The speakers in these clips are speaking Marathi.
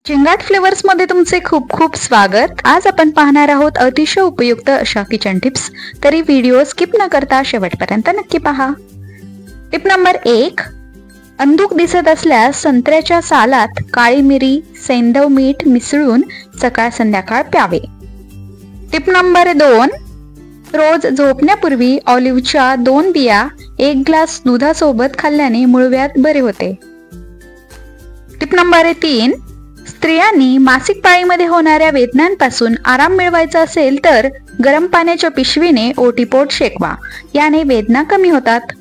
झिंगाट फ्लेवर्स मध्ये तुमचे खूप खूप स्वागत। आज आपण पाहणार आहोत अतिशय उपयुक्त अशा किचन टिप्स, तरी व्हिडिओ स्किप न करता शेवटपर्यंत नक्की पहा। टिप नंबर 1, अंधुक दिसत असल्यास संत्र्याच्या सालात काळी मिरी, सैंधव मीठ मिसळून सकाळ संध्याकाळ प्यावे। टिप नंबर 2, रोज झोपण्यापूर्वी ऑलिव्हच्या 2 बिया 1 ग्लास दुधासोबत खाल्ल्याने मूळव्याध बरे होते। टिप नंबर 3, स्त्रियांनी मासिक पाळीमध्ये होणाऱ्या वेदनांपासून आराम मिळवायचा असेल तर गरम पाण्याच्या पिशवीने ओटीपोट शेकवा, याने वेदना कमी होतात।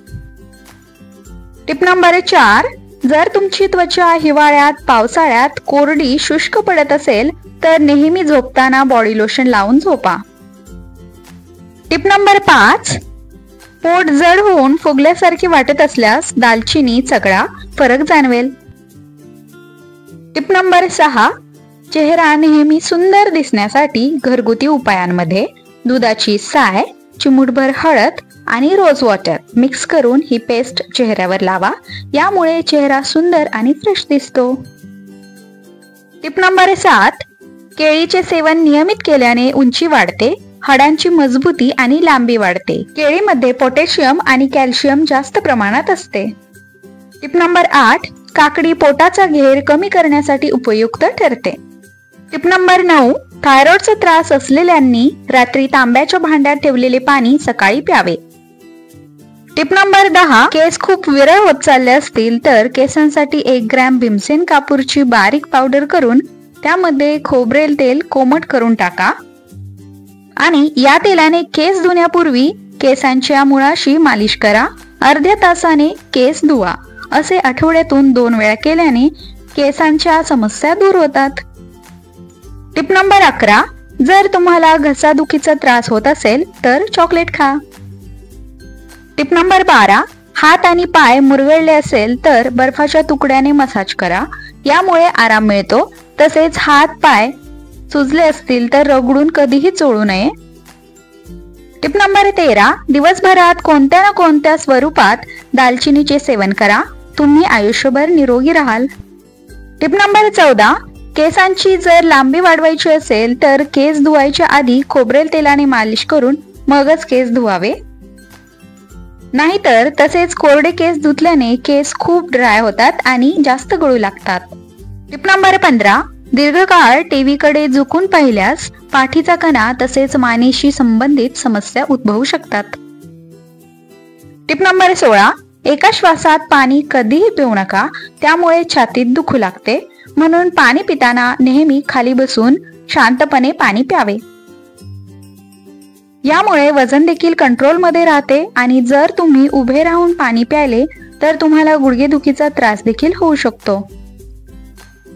टिप नंबर 4, जर तुमची त्वचा हिवाळ्यात पावसाळ्यात कोरडी शुष्क पडत असेल तर नेहमी झोपताना बॉडी लोशन लावून झोपा। टिप नंबर 5, पोट जड होऊन फुगल्यासारखे वाटत असल्यास दालचिनी चगळा, फरक जाणवेल। टिप नंबर 6, चेहरा नेहमी सुंदर दिसण्यासाठी घरगुती उपायांमध्ये दुधाची साय, चिमूटभर हळद आणि रोज वॉटर मिक्स करून ही पेस्ट चेहऱ्यावर लावा, यामुळे चेहरा सुंदर आणि फ्रेश दिसतो। टिप नंबर 7, केळीचे सेवन नियमित केल्याने उंची वाढते, हाडांची मजबूती आणि लांबी वाढते। केळीमध्ये पोटॅशियम आणि कॅल्शियम जास्त प्रमाणात असते। टिप नंबर 8, काकडी पोटाचा घेर कमी करण्यासाठी उपयुक्त ठरते। टिप नंबर 9, थायरॉइडचा त्रास असलेल्यांनी रात्री तांब्याच्या भांड्यात ठेवलेले पाणी सकाळी प्यावे। टिप नंबर 10, केस खूप विरळ होत चालले असतील तर केसांसाठी 1 ग्रॅम भीमसेन कापूरची बारीक पावडर करून त्यामध्ये खोबरेल तेल कोमट करून टाका आणि या तेलाने केस धुण्यापूर्वी केसांच्या मुळाशी मालिश करा। अर्ध्या तासाने केस धुवा। असे आठवड्यातून 2 वेळा केल्याने केसांच्या समस्या दूर होतात। टिप नंबर 11, जर तुम्हाला घसादुखीचा त्रास होत असेल तर चॉकलेट खा। टिप नंबर 12, हात आणि पाय मुरगळले असेल तर बर्फाच्या तुकड्याने मसाज करा, यामुळे आराम मिळतो। तसेच हात पाय सुजले असतील तर रगडून कधीही चोळू नये। टिप नंबर 13, दिवसभरात कोणत्या ना कोणत्या स्वरूपात दालचिनीचे सेवन करा, तुम्ही आयुष्यभर निरोगी राहाल। टिप नंबर 14, केसांची जर लांबी वाढवायची असेल तर केस धुवायच्या आधी खोबरेल तेलाने मालिश करून मगच केस धुवावे, नाहीतर तसेच कोरडे केस धुतल्याने केस खूप ड्राय होतात आणि जास्त गळू लागतात। टिप नंबर 15, दीर्घकाळ टीव्हीकडे झुकून पाहिल्यास पाठीचा कणा तसेच मानेशी संबंधित समस्या उद्भवू शकतात। टिप नंबर 16, एका श्वासात पाणी कधीही पिऊ नका, त्यामुळे छातीत दुखू लागते, म्हणून पाणी पिताना नेहमी खाली बसून शांतपणे पाणी प्यावे। यामुळे वजन देखील कंट्रोल मध्ये राहते आणि जर तुम्ही उभे राहून पाणी प्यायले तर तुम्हाला गुडघेदुखीचा त्रास देखील होऊ शकतो।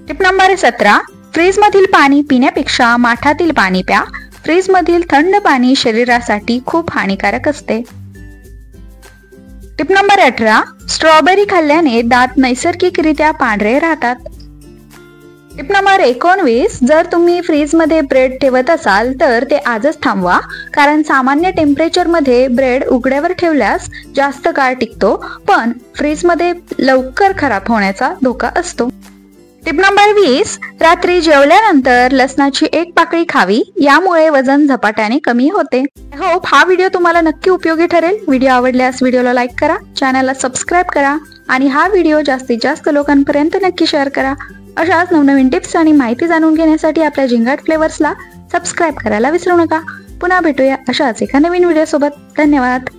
टिप नंबर 17, फ्रीज मधील पाणी पिण्यापेक्षा माठातील पाणी प्या। फ्रीज मधील थंड पाणी शरीरासाठी खूप हानिकारक असते। टिप नंबर 18, स्ट्रॉबेरी खाल्ल्याने दात नैसर्गिकरित्या पांढरे राहतात। टिप नंबर 19, जर तुम्ही फ्रीज मध्ये ब्रेड ठेवत असाल तर ते आजच थांबवा, कारण सामान्य टेम्परेचर मध्ये ब्रेड उघड्यावर ठेवल्यास जास्त काळ टिकतो, पण फ्रीज मध्ये लवकर खराब होण्याचा धोका असतो। टिप नंबर 20, रात्री जेवल्यानंतर लसणाची 1 पाकळी खावी, यामुळे वजन झपाट्याने कमी होते। होप हा व्हिडिओ तुम्हाला नक्की उपयोगी ठरेल। व्हिडिओ आवडल्यास व्हिडिओला लाईक करा, चॅनलला सबस्क्राईब करा आणि हा व्हिडिओ जास्तीत जास्त लोकांपर्यंत नक्की शेअर करा। अशाच नवनवीन टिप्स आणि माहिती जाणून घेण्यासाठी आपल्या झिंगाट फ्लेवर्सला सबस्क्राईब करायला विसरू नका। पुन्हा भेटूया अशाच एका नवीन व्हिडिओ सोबत। धन्यवाद।